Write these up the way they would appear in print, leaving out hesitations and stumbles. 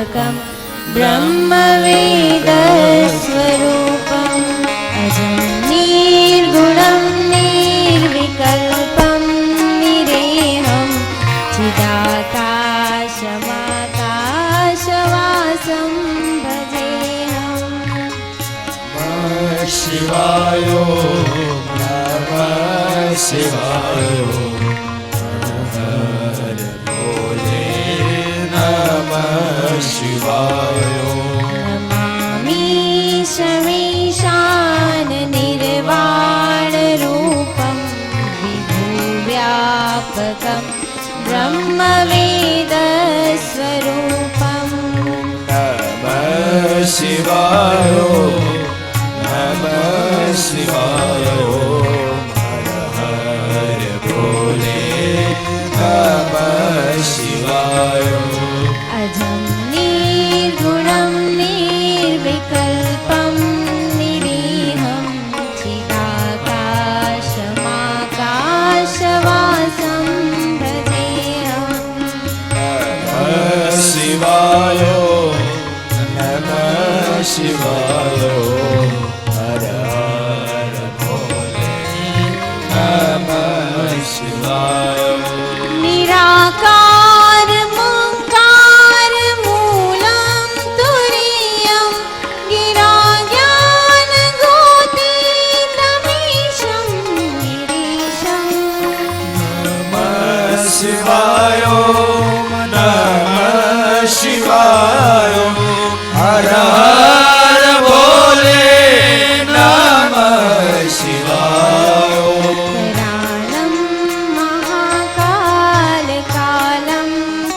निर्विकल्पकं ब्रह्मवेदस्वरूपम् अजं निर्गुणं निर्विकल्पं निरेहं चिदाकाशमाकाशवासं भजेऽहम्। शिवाय नमः शिवाय हर भोले नमः शिवाय। नमामि शमीशान निर्वाणरूपं विभुव्यापकं ब्रह्मवेदस्वरूपम् नमः शिवाय नमः शिवाय हर हर भोले नमः शिवाय। अजं निर्गुणं निर्विकल्पं निरीहं चिदाकाशमाकाशवासं भजेऽहम्। नमः शिवाय नमः शिवाय हर हर भोले नमः शिवाय। निराकार मुंकार मूलं तुरीयं गिराज्ञान गोतीतमीशं गिरीशम्। नमः शिवाय नमः शिवाय हर हर भोले नमः शिवाय। करालं महाकालकालं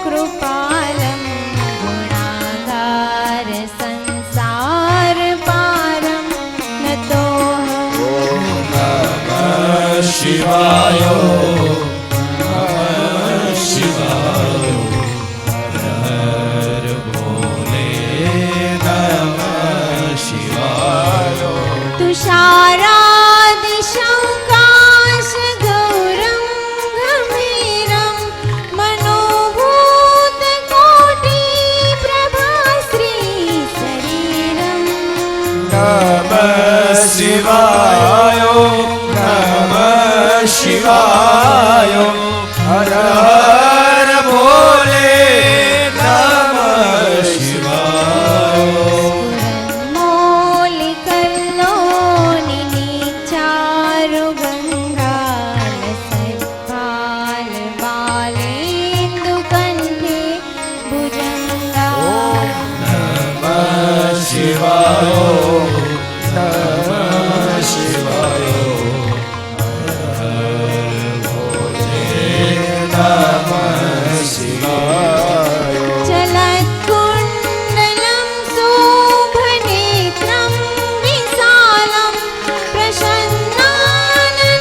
कृपालं गुणागार संसारपारं नतोऽहम्। नमः शिवाय नमः शिवाय हर हर भोले नमः शिवाय। तुषारादिशङ्काशगौरं गम्भीरं मनोभूतकोटिप्रभाश्रीशरीरम्। नमः शिवाय नमः शिवाय हर हर भोले नमः शिवाय। स्फुरन्मौलिकल्लोनिनी चारुगन्धालसत्पालबालेन्दुकण्ठे भुजङ्गा। नमः शिवाय नमः शिवाय हर हर भोले नमः शिवाय। चलत्कुण्डलं शोभनेत्रं विशालं प्रसन्नाननं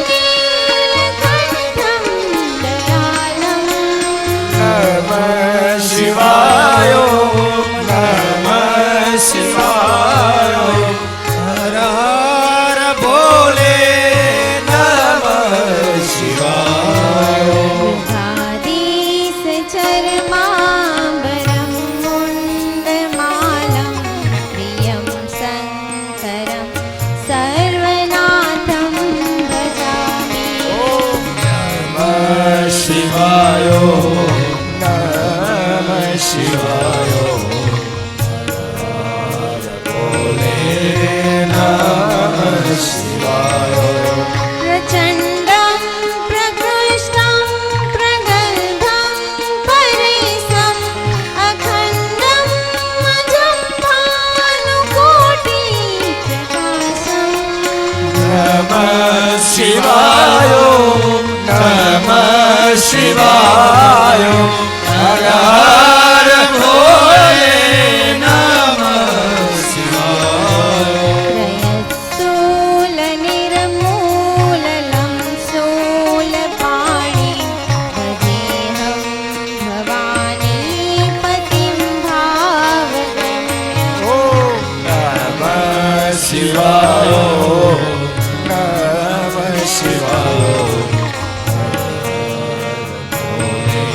नीलकण्ठं दयालम्। नमः शिवाय नमः शिवाय हर हर भोले नमः शिवाय। मृगाधीशचर्माम्बरं मुण्डमालं प्रियं शङ्करं सर्वनाथं भजामि। नमः शिवाय नमः शिवाय हर हर भोले नमः शिवाय। प्रचण्डं प्रकृष्टं प्रगल्भं परेशम् अखण्डं अजं भानुकोटिप्रकाशम्। नमः शिवाय नमः शिवाय हर हर भोले नमः शिवाय। त्रयस्थूलनिर्मूलनं शूलपाणि भजेऽहं भवानीपतिं भावगम्यम्। नमः शिवाय नमः शिवाय हर हर भोले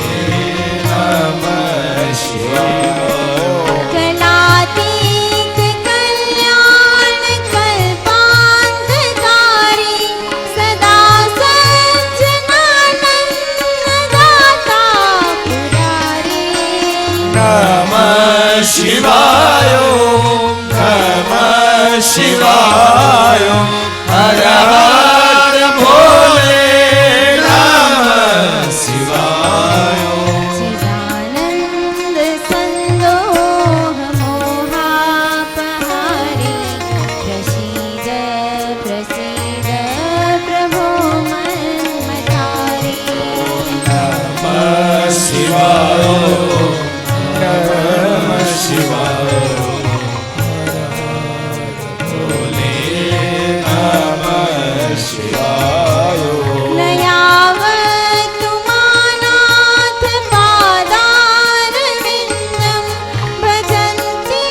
नमः शिवाय। શિવાય નમઃ શિવાય હર હર ભોલે નમઃ શિવાય चिदानंद संदोह मोहापहारी प्रसीद प्रसीद प्रभो मन्मथारी નમઃ શિવાય નમઃ શિવાય ભોલે નમઃ શિવાય न यावत्तु मानाथ पादारविन्दं भजन्ति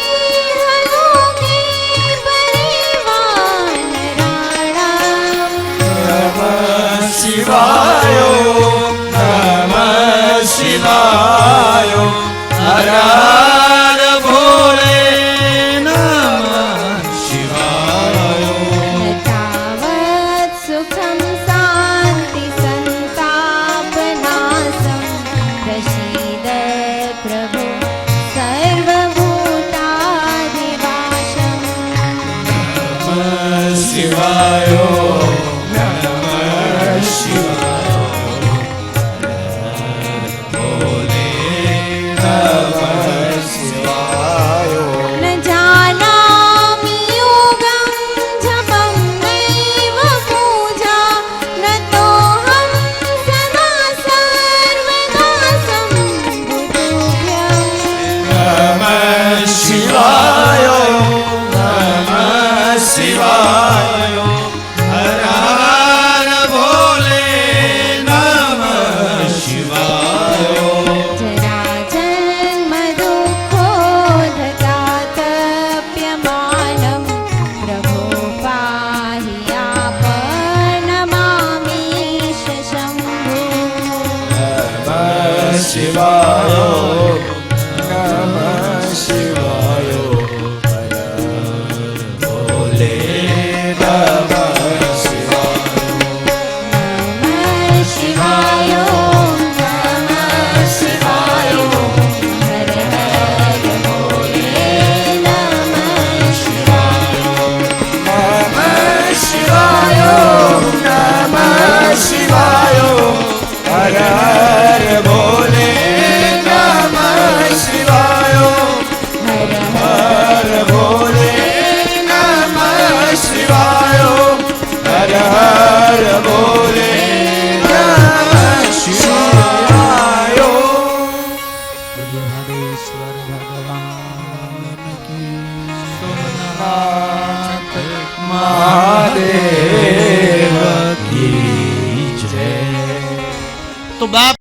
हलोके परिवानराणाम् નમઃ શિવાય નમઃ શિવાય હર હર ભોલે નમઃ શિવાય न तावत् सुखं शान्ति सन्तापनाशं प्रसीद प्रभो सर्वभूतादिवासम् નમઃ શિવાય નમઃ શિવાય ભોલે નમઃ શિવાય न जानामि योगं जपं नैव पूजा न तोऽहं सदा सर्वदा सम्बुद्धुभ्यम् નમઃ શિવાય નમઃ શિવાય હર હર ભોલે નમઃ શિવાય जराजन्मदुःखोदतातप्यमानं प्रभो पाहि आपन्नमामीश शम्भो નમઃ શિવાય નમઃ શિવાય હર હર ભોલે નમઃ શિવાય नमः शिवाय हर हर भोले नमः शिवाय નમઃ શિવાય નમઃ શિવાય હર હર ભોલે નમઃ શિવાય हर હર ભોલે નમઃ શિવાય હર હર ભોલે નમઃ શિવાય મહાદેશ્વર ભગવાન કી સોમનાથ મહાદેવ કી જય તો બાપ